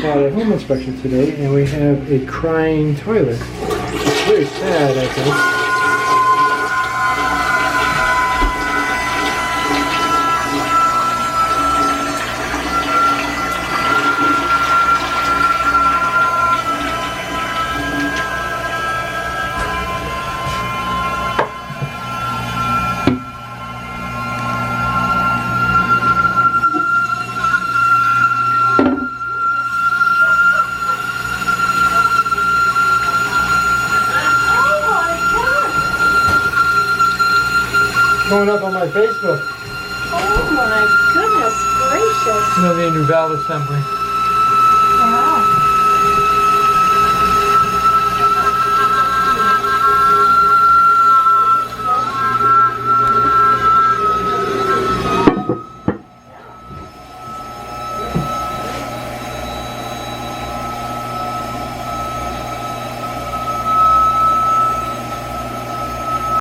a home inspection today, and we have a crying toilet. It's very sad, I think. Going up on my Facebook. Oh my goodness gracious. Million Uvalde Assembly.